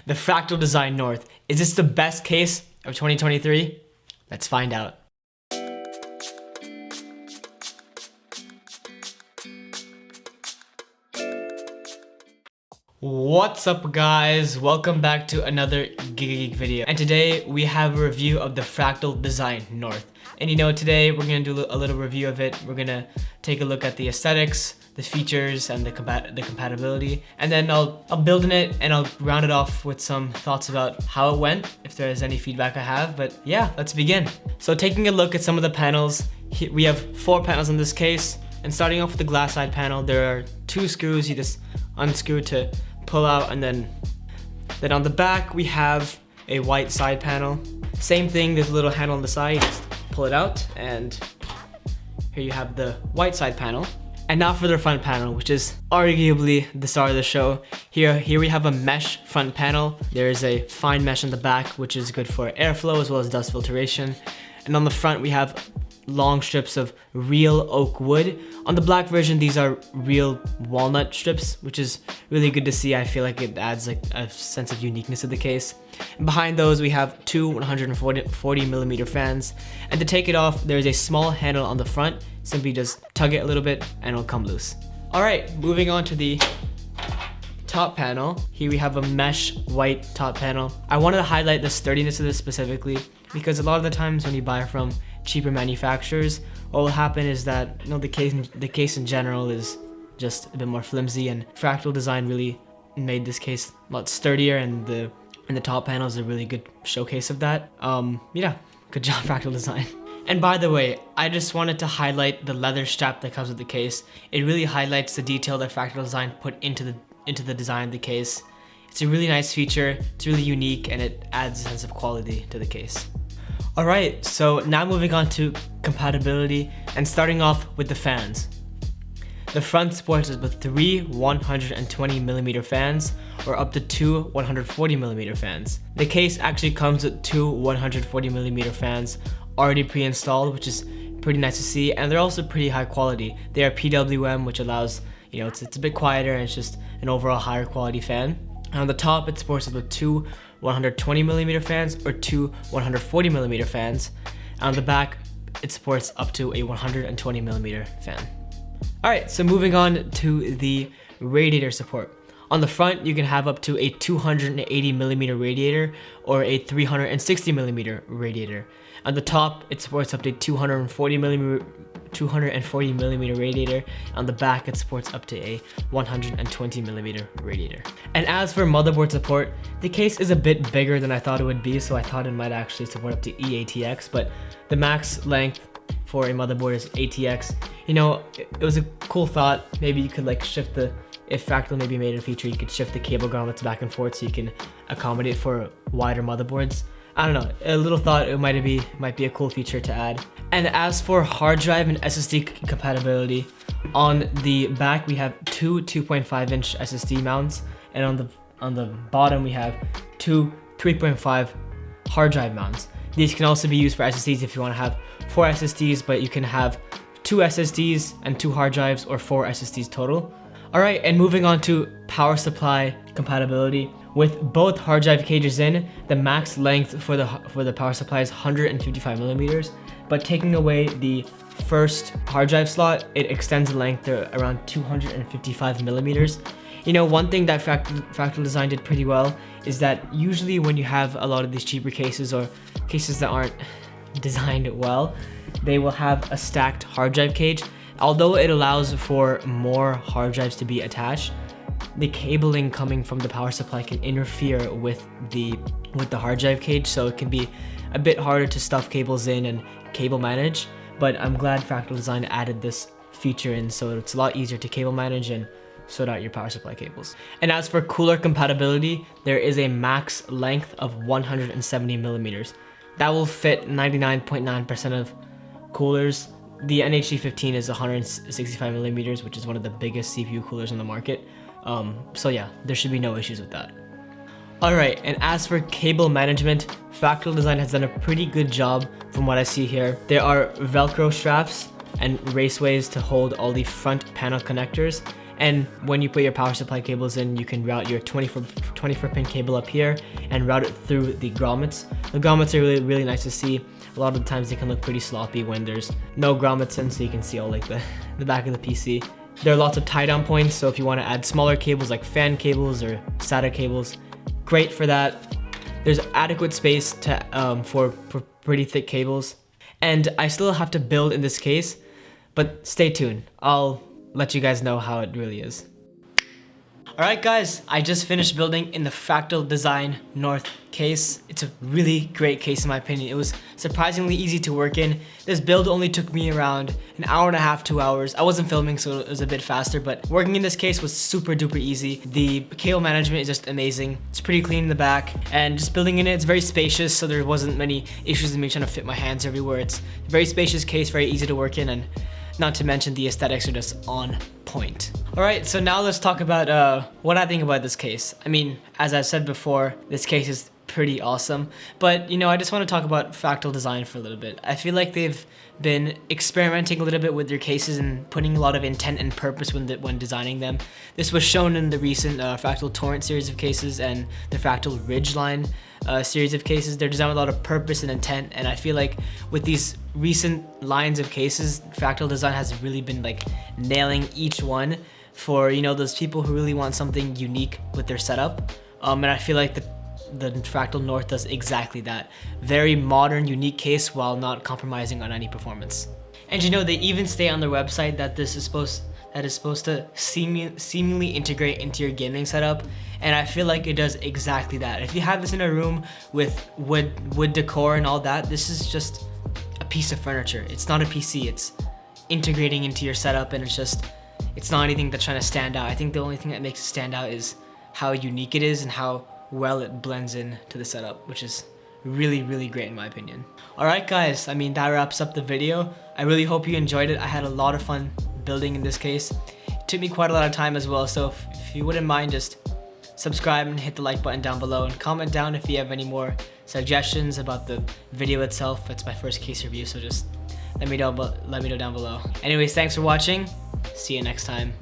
the Fractal Design North. Is this the best case of 2023? Let's find out. What's up guys, welcome back to another Geek video, and today we have a review of the Fractal Design North. And today we're gonna do a little review of it. We're gonna take a look at the aesthetics, the features, and the compatibility, and then I'll build in it and I'll round it off with some thoughts about how it went, if there is any feedback I have. But yeah, let's begin. So taking a look at some of the panels, we have 4 panels in this case, and starting off with the glass side panel, there are 2 screws you just unscrew to pull out, and then on the back we have a white side panel. Same thing, there's a little handle on the side, just pull it out, and here you have the white side panel. And now for the front panel, which is arguably the star of the show. Here we have a mesh front panel. There is a fine mesh on the back, which is good for airflow as well as dust filtration. And on the front we have long strips of real oak wood. On the black version, these are real walnut strips, which is really good to see. I feel like it adds like a sense of uniqueness to the case. And behind those, we have 2 140mm fans. And to take it off, there's a small handle on the front. Simply just tug it a little bit and it'll come loose. All right, moving on to the top panel. Here we have a mesh white top panel. I wanted to highlight the sturdiness of this specifically because a lot of the times when you buy from cheaper manufacturers, what will happen is that the case in general is just a bit more flimsy, and Fractal Design really made this case a lot sturdier, and the top panel is a really good showcase of that. Yeah, good job Fractal Design. And by the way, I just wanted to highlight the leather strap that comes with the case. It really highlights the detail that Fractal Design put into the design of the case. It's a really nice feature, it's really unique, and it adds a sense of quality to the case. Alright, so now moving on to compatibility, and starting off with the fans. The front supports with 3 120mm fans, or up to 2 140mm fans. The case actually comes with 2 140mm fans already pre-installed, which is pretty nice to see, and they're also pretty high quality. They are PWM, which allows, it's a bit quieter, and it's just an overall higher quality fan. And on the top, it supports with 2 120mm fans or 2 140mm fans. And on the back, it supports up to a 120mm fan. Alright, so moving on to the radiator support. On the front, you can have up to a 280mm radiator or a 360mm radiator. On the top, it supports up to 240mm radiator. On the back, it supports up to a 120mm radiator. And as for motherboard support, the case is a bit bigger than I thought it would be, so I thought it might actually support up to eATX, but the max length for a motherboard is ATX. It was a cool thought. Maybe you could shift if Fractal maybe made a feature, you could shift the cable grommets back and forth so you can accommodate for wider motherboards. I don't know, a little thought, it might be a cool feature to add. And as for hard drive and SSD compatibility, on the back we have 2 2.5-inch SSD mounts, and on the bottom we have 2 3.5 hard drive mounts. These can also be used for SSDs if you want to have 4 SSDs, but you can have 2 SSDs and 2 hard drives, or 4 SSDs total. Alright, and moving on to power supply compatibility. With both hard drive cages in, the max length for the power supply is 155mm, but taking away the first hard drive slot, it extends the length to around 255mm. One thing that Fractal Design did pretty well is that usually when you have a lot of these cheaper cases or cases that aren't designed well, they will have a stacked hard drive cage. Although it allows for more hard drives to be attached, the cabling coming from the power supply can interfere with the hard drive cage, so it can be a bit harder to stuff cables in and cable manage. But I'm glad Fractal Design added this feature in, so it's a lot easier to cable manage and sort out your power supply cables. And as for cooler compatibility, there is a max length of 170mm. That will fit 99.9% of coolers. The NH15 is 165mm, which is one of the biggest CPU coolers on the market. So yeah, there should be no issues with that. Alright, and as for cable management, Fractal Design has done a pretty good job from what I see here. There are Velcro straps and raceways to hold all the front panel connectors, And when you put your power supply cables in, you can route your 24 pin cable up here and route it through the grommets. The grommets are really nice to see. A lot of the times they can look pretty sloppy when there's no grommets in, so you can see all like the back of the PC. There are lots of tie down points, so if you want to add smaller cables like fan cables or SATA cables, great for that. There's adequate space to for pretty thick cables. And I still have to build in this case, but stay tuned. I'll let you guys know how it really is. Alright guys, I just finished building in the Fractal Design North case. It's a really great case in my opinion. It was surprisingly easy to work in. This build only took me around an hour and a half, 2 hours. I wasn't filming, so it was a bit faster, but working in this case was super duper easy. The cable management is just amazing. It's pretty clean in the back, and just building in it, it's very spacious, so there wasn't many issues with me trying to fit my hands everywhere. It's a very spacious case, very easy to work in, and not to mention the aesthetics are just on point. Alright, so now let's talk about what I think about this case. I mean, as I said before, this case is pretty awesome, but you know, I just want to talk about Fractal Design for a little bit. I feel like they've been experimenting a little bit with their cases and putting a lot of intent and purpose when designing them. This was shown in the recent Fractal Torrent series of cases and the Fractal Ridgeline series of cases. They're designed with a lot of purpose and intent, and I feel like with these recent lines of cases, Fractal Design has really been like nailing each one for, you know, those people who really want something unique with their setup. And I feel like the Fractal North does exactly that. Very modern, unique case while not compromising on any performance. And you know, they even state on their website that this is supposed to seemingly integrate into your gaming setup, and I feel like it does exactly that. If you have this in a room with wood decor and all that, this is just a piece of furniture. It's not a PC, it's integrating into your setup, and it's not anything that's trying to stand out. I think the only thing that makes it stand out is how unique it is and how well it blends in to the setup, which is really great in my opinion. Alright guys, I mean, that wraps up the video. I really hope you enjoyed it. I had a lot of fun building in this case. It took me quite a lot of time as well, so if you wouldn't mind, just subscribe and hit the like button down below, and comment down if you have any more suggestions about the video itself. It's my first case review, so just let me know down below. Anyways, thanks for watching. See you next time.